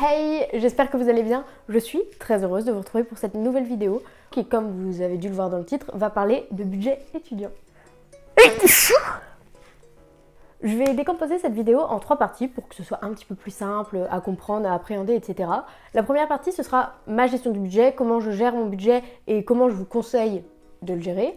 Hey, j'espère que vous allez bien. Je suis très heureuse de vous retrouver pour cette nouvelle vidéo qui, comme vous avez dû le voir dans le titre, va parler de budget étudiant. Je vais décomposer cette vidéo en 3 parties pour que ce soit un petit peu plus simple à comprendre, à appréhender, etc. La première partie, ce sera ma gestion du budget, comment je gère mon budget et comment je vous conseille de le gérer.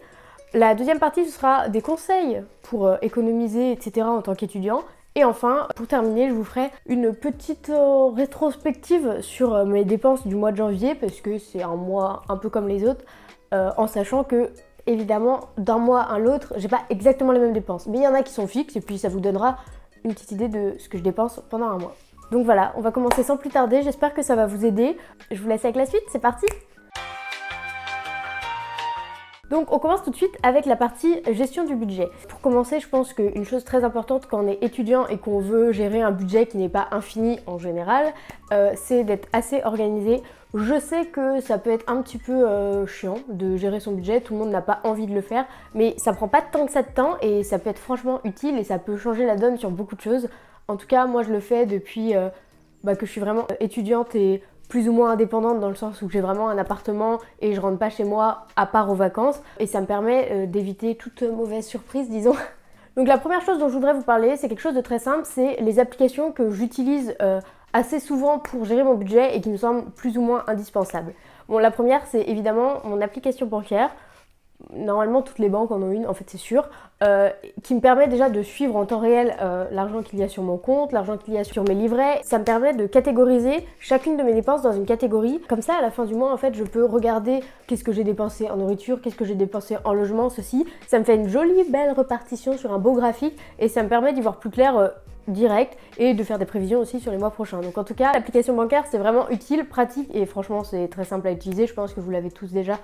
La deuxième partie, ce sera des conseils pour économiser, etc. en tant qu'étudiant. Et enfin, pour terminer, je vous ferai une petite rétrospective sur mes dépenses du mois de janvier, parce que c'est un mois un peu comme les autres, en sachant que, évidemment, d'un mois à l'autre, j'ai pas exactement les mêmes dépenses. Mais il y en a qui sont fixes, et puis ça vous donnera une petite idée de ce que je dépense pendant un mois. Donc voilà, on va commencer sans plus tarder, j'espère que ça va vous aider. Je vous laisse avec la suite, c'est parti! Donc on commence tout de suite avec la partie gestion du budget. Pour commencer, je pense qu'une chose très importante quand on est étudiant et qu'on veut gérer un budget qui n'est pas infini en général, c'est d'être assez organisé. Je sais que ça peut être un petit peu chiant de gérer son budget, tout le monde n'a pas envie de le faire, mais ça prend pas tant que ça de temps et ça peut être franchement utile et ça peut changer la donne sur beaucoup de choses. En tout cas, moi je le fais depuis que je suis vraiment étudiante et plus ou moins indépendante dans le sens où j'ai vraiment un appartement et je rentre pas chez moi à part aux vacances et ça me permet d'éviter toute mauvaise surprise, disons. Donc la première chose dont je voudrais vous parler, c'est quelque chose de très simple, c'est les applications que j'utilise assez souvent pour gérer mon budget et qui me semblent plus ou moins indispensables. Bon, la première, c'est évidemment mon application bancaire. Normalement, toutes les banques en ont une, en fait c'est sûr, qui me permet déjà de suivre en temps réel l'argent qu'il y a sur mon compte, l'argent qu'il y a sur mes livrets. Ça me permet de catégoriser chacune de mes dépenses dans une catégorie. Comme ça, à la fin du mois, en fait, je peux regarder qu'est-ce que j'ai dépensé en nourriture, qu'est-ce que j'ai dépensé en logement, ceci. Ça me fait une jolie, belle répartition sur un beau graphique et ça me permet d'y voir plus clair direct et de faire des prévisions aussi sur les mois prochains. Donc en tout cas, l'application bancaire, c'est vraiment utile, pratique et franchement, c'est très simple à utiliser. Je pense que vous l'avez tous déjà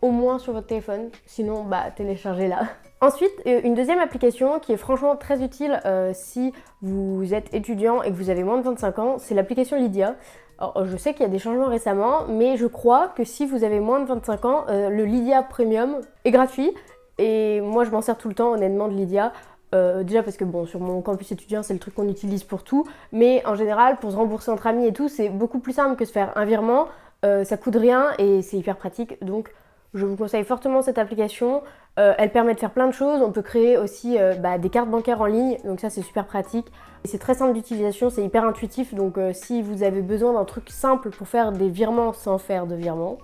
au moins sur votre téléphone, sinon téléchargez-la. Ensuite, une deuxième application qui est franchement très utile si vous êtes étudiant et que vous avez moins de 25 ans, c'est l'application Lydia. Alors, je sais qu'il y a des changements récemment, mais je crois que si vous avez moins de 25 ans, le Lydia Premium est gratuit et moi je m'en sers tout le temps honnêtement de Lydia. Déjà parce que bon, sur mon campus étudiant c'est le truc qu'on utilise pour tout, mais en général pour se rembourser entre amis et tout c'est beaucoup plus simple que se faire un virement, ça coûte rien et c'est hyper pratique, donc je vous conseille fortement cette application. Elle permet de faire plein de choses. On peut créer aussi des cartes bancaires en ligne. Donc ça, c'est super pratique. Et c'est très simple d'utilisation, c'est hyper intuitif. Donc si vous avez besoin d'un truc simple pour faire des virements sans faire de virements,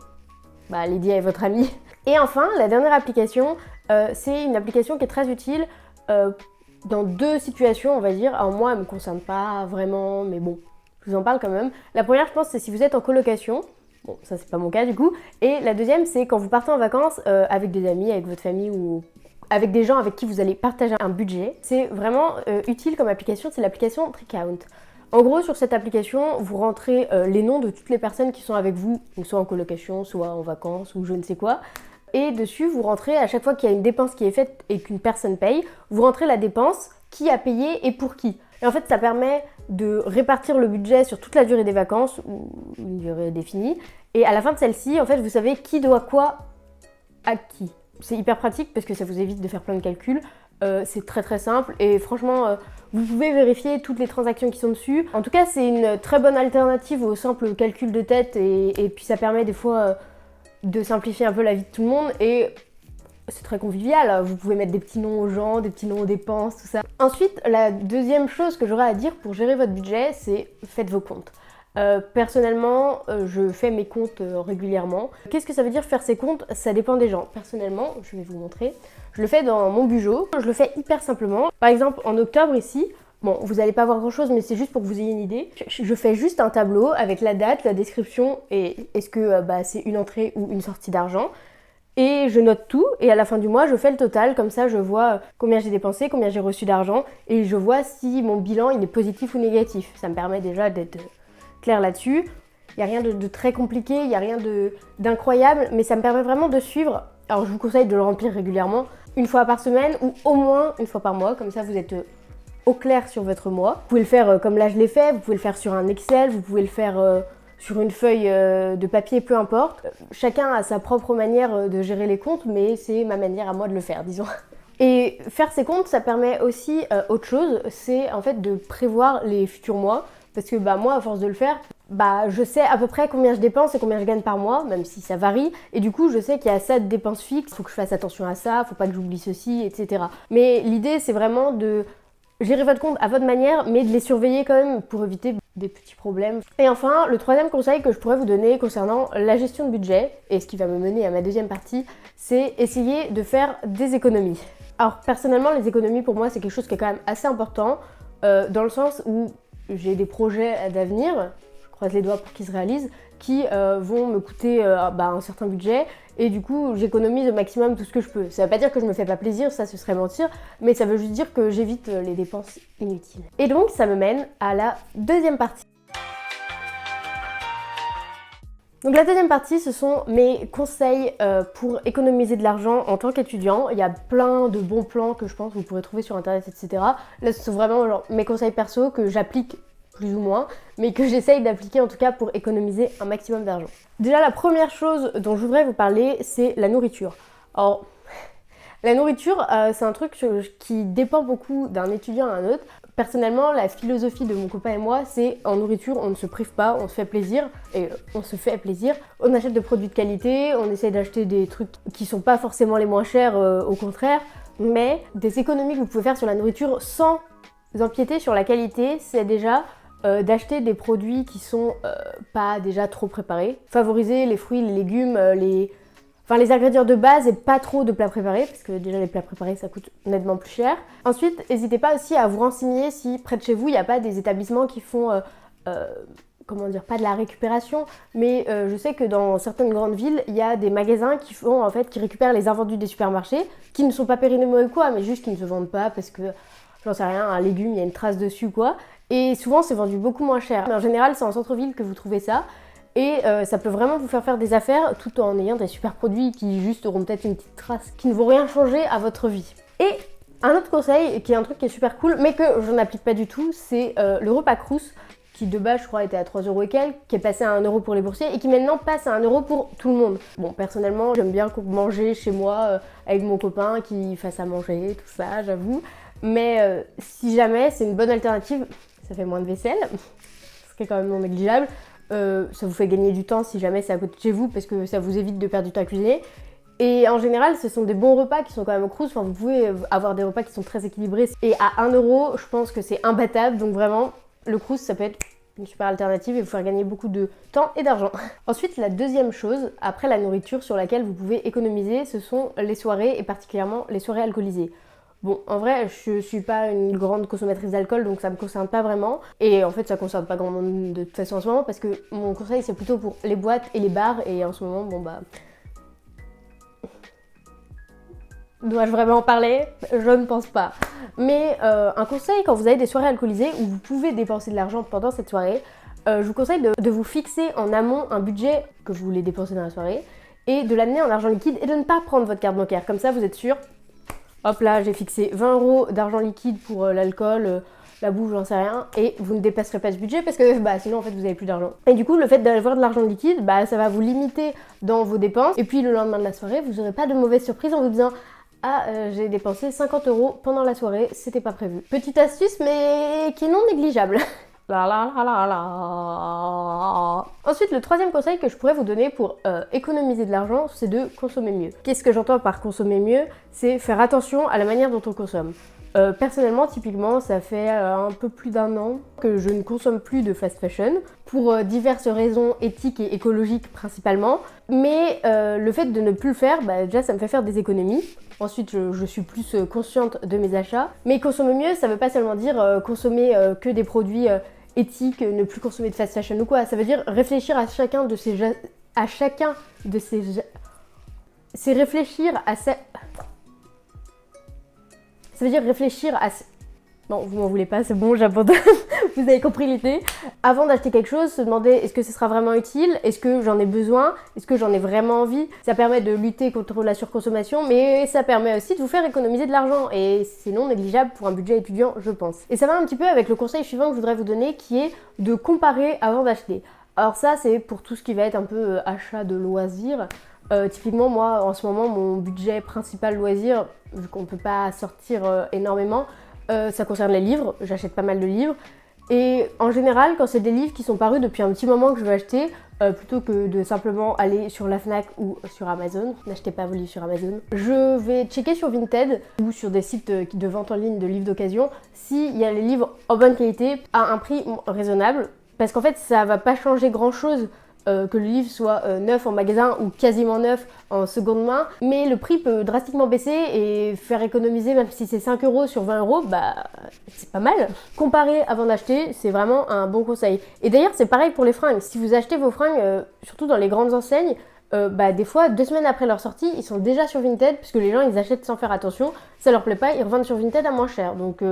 Lydia est votre amie. Et enfin, la dernière application, c'est une application qui est très utile dans 2 situations, on va dire. Alors moi, elle ne me concerne pas vraiment, mais bon, je vous en parle quand même. La première, je pense, c'est si vous êtes en colocation. Bon, ça c'est pas mon cas du coup. Et la deuxième, c'est quand vous partez en vacances avec des amis, avec votre famille ou avec des gens avec qui vous allez partager un budget. C'est vraiment utile comme application, c'est l'application Tricount. En gros, sur cette application, vous rentrez les noms de toutes les personnes qui sont avec vous, soit en colocation, soit en vacances ou je ne sais quoi. Et dessus, vous rentrez à chaque fois qu'il y a une dépense qui est faite et qu'une personne paye, vous rentrez la dépense, qui a payé et pour qui. Et en fait, ça permet de répartir le budget sur toute la durée des vacances, ou une durée définie. Et à la fin de celle-ci, en fait, vous savez qui doit quoi à qui. C'est hyper pratique parce que ça vous évite de faire plein de calculs. C'est très très simple et franchement, vous pouvez vérifier toutes les transactions qui sont dessus. En tout cas, c'est une très bonne alternative au simple calcul de tête et puis ça permet des fois de simplifier un peu la vie de tout le monde et c'est très convivial, vous pouvez mettre des petits noms aux gens, des petits noms aux dépenses, tout ça. Ensuite, la deuxième chose que j'aurais à dire pour gérer votre budget, c'est faites vos comptes. Personnellement, je fais mes comptes régulièrement. Qu'est-ce que ça veut dire faire ses comptes? Ça dépend des gens. Personnellement, je vais vous montrer. Je le fais dans mon Bujo. Je le fais hyper simplement. Par exemple, en octobre ici, bon, vous n'allez pas voir grand-chose, mais c'est juste pour que vous ayez une idée. Je fais juste un tableau avec la date, la description et est-ce que c'est une entrée ou une sortie d'argent. Et je note tout et à la fin du mois je fais le total, comme ça je vois combien j'ai dépensé, combien j'ai reçu d'argent et je vois si mon bilan il est positif ou négatif. Ça me permet déjà d'être clair là-dessus. Il n'y a rien de très compliqué, il n'y a rien d'incroyable, mais ça me permet vraiment de suivre. Alors je vous conseille de le remplir régulièrement, une fois par semaine ou au moins une fois par mois, comme ça vous êtes au clair sur votre mois. Vous pouvez le faire comme là je l'ai fait, vous pouvez le faire sur un Excel, vous pouvez le faire sur une feuille de papier, peu importe. Chacun a sa propre manière de gérer les comptes, mais c'est ma manière à moi de le faire, disons. Et faire ses comptes, ça permet aussi autre chose, c'est en fait de prévoir les futurs mois. Parce que moi, à force de le faire, je sais à peu près combien je dépense et combien je gagne par mois, même si ça varie. Et du coup, je sais qu'il y a ça de dépenses fixes, faut que je fasse attention à ça, faut pas que j'oublie ceci, etc. Mais l'idée, c'est vraiment de gérer votre compte à votre manière, mais de les surveiller quand même pour éviter des petits problèmes. Et enfin, le troisième conseil que je pourrais vous donner concernant la gestion de budget, et ce qui va me mener à ma deuxième partie, c'est essayer de faire des économies. Alors personnellement, les économies pour moi, c'est quelque chose qui est quand même assez important, dans le sens où j'ai des projets d'avenir, je croise les doigts pour qu'ils se réalisent, qui vont me coûter un certain budget, et du coup j'économise au maximum tout ce que je peux. Ça veut pas dire que je me fais pas plaisir, ça ce serait mentir, mais ça veut juste dire que j'évite les dépenses inutiles. Et donc ça me mène à la deuxième partie. Donc la deuxième partie, ce sont mes conseils pour économiser de l'argent en tant qu'étudiant. Il y a plein de bons plans que je pense que vous pourrez trouver sur internet, etc. Là, ce sont vraiment mes conseils perso que j'applique plus ou moins, mais que j'essaye d'appliquer en tout cas pour économiser un maximum d'argent. Déjà, la première chose dont je voudrais vous parler, c'est la nourriture. Alors, la nourriture, c'est un truc qui dépend beaucoup d'un étudiant à un autre. Personnellement, la philosophie de mon copain et moi, c'est en nourriture, on ne se prive pas, on se fait plaisir, et on se fait plaisir. On achète de produits de qualité, on essaye d'acheter des trucs qui sont pas forcément les moins chers, au contraire, mais des économies que vous pouvez faire sur la nourriture sans empiéter sur la qualité, c'est déjà d'acheter des produits qui sont pas déjà trop préparés. Favoriser les fruits, les légumes, les ingrédients de base et pas trop de plats préparés, parce que déjà les plats préparés ça coûte nettement plus cher. Ensuite, n'hésitez pas aussi à vous renseigner si près de chez vous il n'y a pas des établissements qui font, pas de la récupération, mais je sais que dans certaines grandes villes, il y a des magasins qui récupèrent les invendus des supermarchés, qui ne sont pas périmés ou quoi, mais juste qui ne se vendent pas parce que, j'en sais rien, un légume, il y a une trace dessus quoi. Et souvent c'est vendu beaucoup moins cher. Mais en général, c'est en centre-ville que vous trouvez ça. Et ça peut vraiment vous faire des affaires tout en ayant des super produits qui juste auront peut-être une petite trace, qui ne vont rien changer à votre vie. Et un autre conseil, qui est un truc qui est super cool, mais que je n'applique pas du tout, c'est le repas Crous, qui de base je crois était à 3€ et quelques, qui est passé à 1€ pour les boursiers et qui maintenant passe à 1€ pour tout le monde. Bon, personnellement, j'aime bien manger chez moi avec mon copain qui fasse à manger, tout ça, j'avoue. Mais si jamais, c'est une bonne alternative, ça fait moins de vaisselle, ce qui est quand même non négligeable. Ça vous fait gagner du temps si jamais c'est à côté de chez vous parce que ça vous évite de perdre du temps à cuisiner. Et en général, ce sont des bons repas qui sont quand même au Crous. Enfin, vous pouvez avoir des repas qui sont très équilibrés. Et à 1€, je pense que c'est imbattable. Donc vraiment, le Crous, ça peut être une super alternative et vous faire gagner beaucoup de temps et d'argent. Ensuite, la deuxième chose, après la nourriture sur laquelle vous pouvez économiser, ce sont les soirées et particulièrement les soirées alcoolisées. Bon, en vrai, je suis pas une grande consommatrice d'alcool, donc ça me concerne pas vraiment. Et en fait, ça concerne pas grand monde de toute façon en ce moment, parce que mon conseil, c'est plutôt pour les boîtes et les bars. Et en ce moment, dois-je vraiment en parler? Je ne pense pas. Mais un conseil, quand vous avez des soirées alcoolisées, où vous pouvez dépenser de l'argent pendant cette soirée, je vous conseille de vous fixer en amont un budget que vous voulez dépenser dans la soirée, et de l'amener en argent liquide, et de ne pas prendre votre carte bancaire. Comme ça, vous êtes sûr. Hop là, j'ai fixé 20€ d'argent liquide pour l'alcool, la bouffe, j'en sais rien, et vous ne dépasserez pas ce budget parce que sinon en fait vous n'avez plus d'argent. Et du coup, le fait d'avoir de l'argent liquide, ça va vous limiter dans vos dépenses, et puis le lendemain de la soirée, vous n'aurez pas de mauvaise surprise en vous disant « Ah, j'ai dépensé 50€ pendant la soirée, c'était pas prévu ». Petite astuce, mais qui est non négligeable. La la la la la. Ensuite, le troisième conseil que je pourrais vous donner pour économiser de l'argent, c'est de consommer mieux. Qu'est-ce que j'entends par consommer mieux? C'est faire attention à la manière dont on consomme. Personnellement, typiquement, ça fait un peu plus d'1 an que je ne consomme plus de fast fashion pour diverses raisons éthiques et écologiques principalement. Mais le fait de ne plus le faire, déjà ça me fait faire des économies. Ensuite, je suis plus consciente de mes achats. Mais consommer mieux, ça veut pas seulement dire consommer que des produits éthiques, ne plus consommer de fast fashion ou quoi. Ça veut dire réfléchir à chacun de ces... C'est réfléchir à ces... Ça veut dire réfléchir à... Non, vous m'en voulez pas, c'est bon, j'abandonne. Vous avez compris l'idée. Avant d'acheter quelque chose, se demander est-ce que ce sera vraiment utile? Est-ce que j'en ai besoin? Est-ce que j'en ai vraiment envie? Ça permet de lutter contre la surconsommation, mais ça permet aussi de vous faire économiser de l'argent. Et c'est non négligeable pour un budget étudiant, je pense. Et ça va un petit peu avec le conseil suivant que je voudrais vous donner, qui est de comparer avant d'acheter. Alors ça, c'est pour tout ce qui va être un peu achat de loisirs. Typiquement, moi, en ce moment, mon budget principal loisir, vu qu'on peut pas sortir énormément, ça concerne les livres. J'achète pas mal de livres. Et en général, quand c'est des livres qui sont parus depuis un petit moment que je veux acheter, plutôt que de simplement aller sur la Fnac ou sur Amazon, n'achetez pas vos livres sur Amazon, je vais checker sur Vinted ou sur des sites de vente en ligne de livres d'occasion s'il y a les livres en bonne qualité à un prix raisonnable, parce qu'en fait ça va pas changer grand chose que le livre soit neuf en magasin ou quasiment neuf en seconde main, mais le prix peut drastiquement baisser et faire économiser, même si c'est 5 € sur 20 €, bah c'est pas mal. Comparer avant d'acheter, c'est vraiment un bon conseil. Et d'ailleurs c'est pareil pour les fringues, si vous achetez vos fringues, surtout dans les grandes enseignes, des fois 2 semaines après leur sortie, ils sont déjà sur Vinted, puisque les gens ils achètent sans faire attention, ça leur plaît pas, ils revendent sur Vinted à moins cher, donc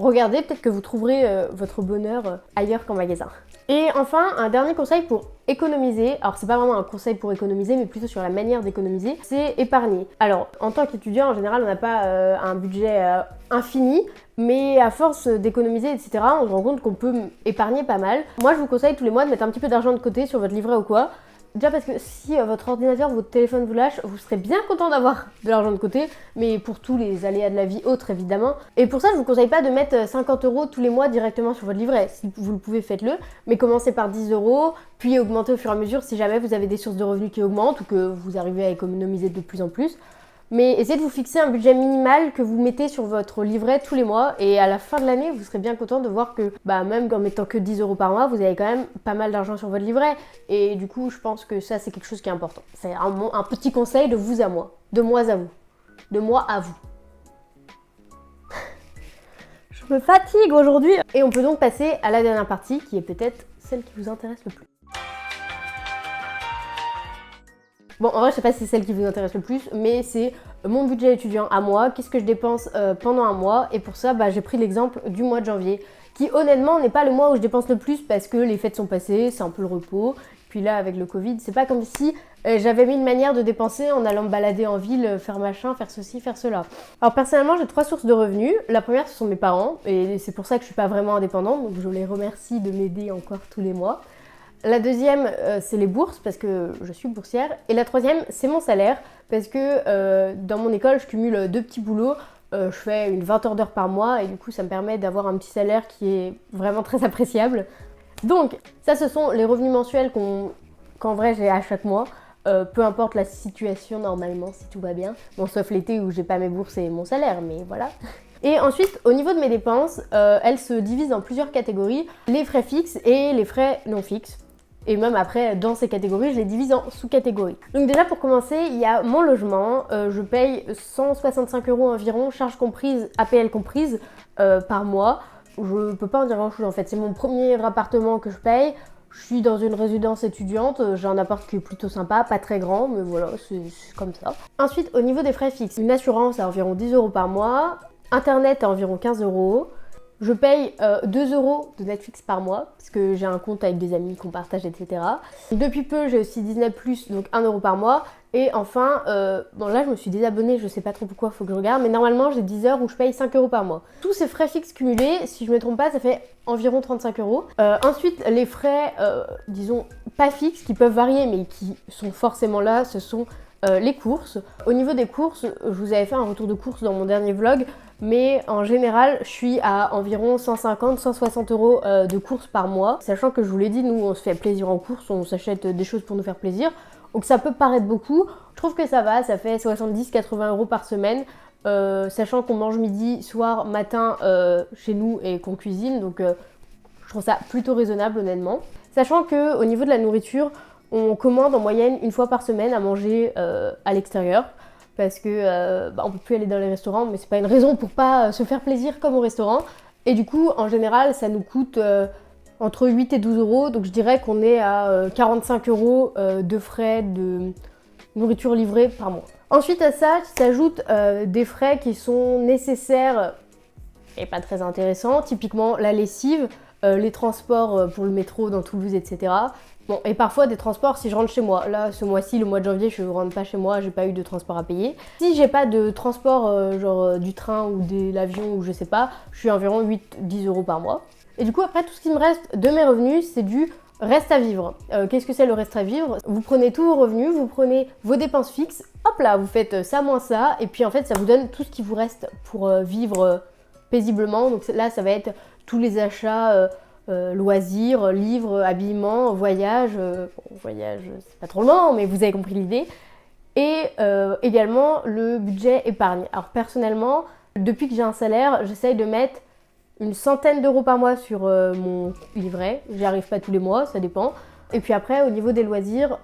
regardez, peut-être que vous trouverez votre bonheur ailleurs qu'en magasin. Et enfin, un dernier conseil pour économiser, alors c'est pas vraiment un conseil pour économiser, mais plutôt sur la manière d'économiser, c'est épargner. Alors, en tant qu'étudiant, en général, on n'a pas un budget infini, mais à force d'économiser, etc., on se rend compte qu'on peut épargner pas mal. Moi, je vous conseille tous les mois de mettre un petit peu d'argent de côté sur votre livret ou quoi. Déjà parce que si votre ordinateur, votre téléphone vous lâche, vous serez bien content d'avoir de l'argent de côté, mais pour tous les aléas de la vie autres évidemment. Et pour ça, je vous conseille pas de mettre 50 € tous les mois directement sur votre livret. Si vous le pouvez, faites-le, mais commencez par 10 €, puis augmentez au fur et à mesure si jamais vous avez des sources de revenus qui augmentent ou que vous arrivez à économiser de plus en plus. Mais essayez de vous fixer un budget minimal que vous mettez sur votre livret tous les mois, et à la fin de l'année, vous serez bien content de voir que même en mettant que 10 € par mois, vous avez quand même pas mal d'argent sur votre livret. Et du coup, je pense que ça, c'est quelque chose qui est important. C'est un petit conseil de vous à moi, de moi à vous, de moi à vous. Je me fatigue aujourd'hui. Et on peut donc passer à la dernière partie, qui est peut-être celle qui vous intéresse le plus. Bon, en vrai, je sais pas si c'est celle qui vous intéresse le plus, mais c'est mon budget étudiant à moi, qu'est-ce que je dépense pendant un mois, et pour ça, j'ai pris l'exemple du mois de janvier, qui honnêtement n'est pas le mois où je dépense le plus parce que les fêtes sont passées, c'est un peu le repos, puis là, avec le Covid, c'est pas comme si j'avais mis une manière de dépenser en allant me balader en ville, faire machin, faire ceci, faire cela. Alors personnellement, j'ai 3 sources de revenus. La première, ce sont mes parents, et c'est pour ça que je suis pas vraiment indépendante, donc je les remercie de m'aider encore tous les mois. La deuxième, c'est les bourses, parce que je suis boursière. Et la troisième, c'est mon salaire, parce que dans mon école, je cumule 2 petits boulots. Je fais une 20 heures d'heures par mois, et du coup, ça me permet d'avoir un petit salaire qui est vraiment très appréciable. Donc, ça, ce sont les revenus mensuels qu'en vrai, j'ai à chaque mois. Peu importe la situation, normalement, si tout va bien. Bon, sauf l'été où j'ai pas mes bourses et mon salaire, mais voilà. Et ensuite, au niveau de mes dépenses, elles se divisent en plusieurs catégories. Les frais fixes et les frais non fixes. Et même après, dans ces catégories, je les divise en sous-catégories. Donc déjà, pour commencer, il y a mon logement. Je paye 165 € environ, charges comprises, APL comprises, par mois. Je peux pas en dire grand-chose en fait. C'est mon premier appartement que je paye. Je suis dans une résidence étudiante. J'ai un appart qui est plutôt sympa, pas très grand, mais voilà, c'est comme ça. Ensuite, au niveau des frais fixes, une assurance à environ 10 € par mois. Internet à environ 15 €. Je paye 2 € de Netflix par mois, parce que j'ai un compte avec des amis qu'on partage, etc. Depuis peu, j'ai aussi Disney+, donc 1 € par mois. Et enfin, bon là je me suis désabonnée, je sais pas trop pourquoi, faut que je regarde, mais normalement j'ai 10 heures où je paye 5 € par mois. Tous ces frais fixes cumulés, si je me trompe pas, ça fait environ 35 €. Ensuite, les frais, disons, pas fixes, qui peuvent varier, mais qui sont forcément là, ce sont les courses. Au niveau des courses, je vous avais fait un retour de courses dans mon dernier vlog, mais en général, je suis à environ 150-160 € de courses par mois. Sachant que je vous l'ai dit, nous on se fait plaisir en courses, on s'achète des choses pour nous faire plaisir. Donc ça peut paraître beaucoup, je trouve que ça va, ça fait 70-80 € par semaine. Sachant qu'on mange midi, soir, matin chez nous et qu'on cuisine, donc je trouve ça plutôt raisonnable honnêtement. Sachant qu'au niveau de la nourriture, on commande en moyenne une fois par semaine à manger à l'extérieur. Parce que on peut plus aller dans les restaurants, mais c'est pas une raison pour pas se faire plaisir comme au restaurant. Et du coup, en général, ça nous coûte entre 8 et 12 €, donc je dirais qu'on est à 45 € de frais de nourriture livrée par mois. Ensuite à ça, s'ajoutent des frais qui sont nécessaires et pas très intéressants, typiquement la lessive, les transports pour le métro dans Toulouse, etc. Bon, et parfois des transports si je rentre chez moi. Là, ce mois-ci, le mois de janvier, je rentre pas chez moi, j'ai pas eu de transport à payer. Si j'ai pas de transport, genre du train ou de l'avion ou je sais pas, je suis à environ 8-10 € par mois. Et du coup, après, tout ce qui me reste de mes revenus, c'est du reste à vivre. Qu'est-ce que c'est le reste à vivre? Vous prenez tous vos revenus, vous prenez vos dépenses fixes, hop là, vous faites ça moins ça, et puis en fait, ça vous donne tout ce qui vous reste pour vivre paisiblement. Donc là, ça va être tous les achats loisirs, livres, habillement, voyage, voyage c'est pas trop loin mais vous avez compris l'idée, et également le budget épargne. Alors personnellement, depuis que j'ai un salaire, j'essaye de mettre une centaine d'euros par mois sur mon livret, j'y arrive pas tous les mois, ça dépend. Et puis après, au niveau des loisirs,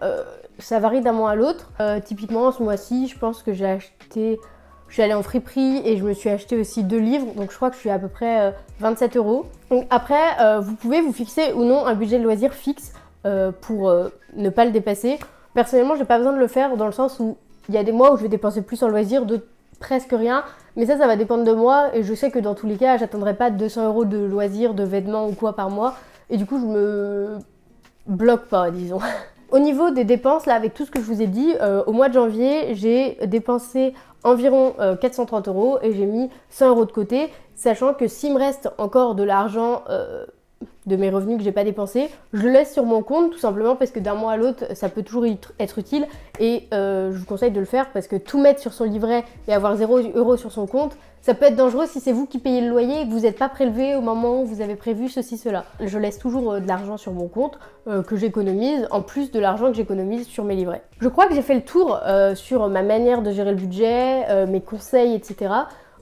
ça varie d'un mois à l'autre. Typiquement, ce mois-ci, je pense que je suis allée en friperie et je me suis acheté aussi 2 livres, donc je crois que je suis à peu près 27 euros. Donc après, vous pouvez vous fixer ou non un budget de loisirs fixe pour ne pas le dépasser. Personnellement, j'ai pas besoin de le faire dans le sens où il y a des mois où je vais dépenser plus en loisirs, d'autres presque rien. Mais ça va dépendre de moi et je sais que dans tous les cas, j'attendrai pas 200 euros de loisirs, de vêtements ou quoi par mois. Et du coup, je me bloque pas, disons. Au niveau des dépenses, là, avec tout ce que je vous ai dit, au mois de janvier, j'ai dépensé environ 430 euros et j'ai mis 100 euros de côté, sachant que s'il me reste encore de l'argent de mes revenus que j'ai pas dépensé, je le laisse sur mon compte tout simplement parce que d'un mois à l'autre ça peut toujours être utile et je vous conseille de le faire parce que tout mettre sur son livret et avoir 0 euros sur son compte, ça peut être dangereux si c'est vous qui payez le loyer et que vous n'êtes pas prélevé au moment où vous avez prévu ceci, cela. Je laisse toujours de l'argent sur mon compte que j'économise en plus de l'argent que j'économise sur mes livrets. Je crois que j'ai fait le tour sur ma manière de gérer le budget, mes conseils, etc.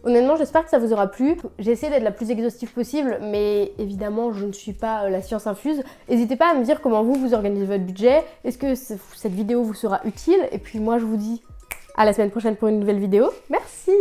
Honnêtement, j'espère que ça vous aura plu. J'ai essayé d'être la plus exhaustive possible, mais évidemment, je ne suis pas la science infuse. N'hésitez pas à me dire comment vous organisez votre budget. Est-ce que cette vidéo vous sera utile? Et puis moi, je vous dis à la semaine prochaine pour une nouvelle vidéo. Merci!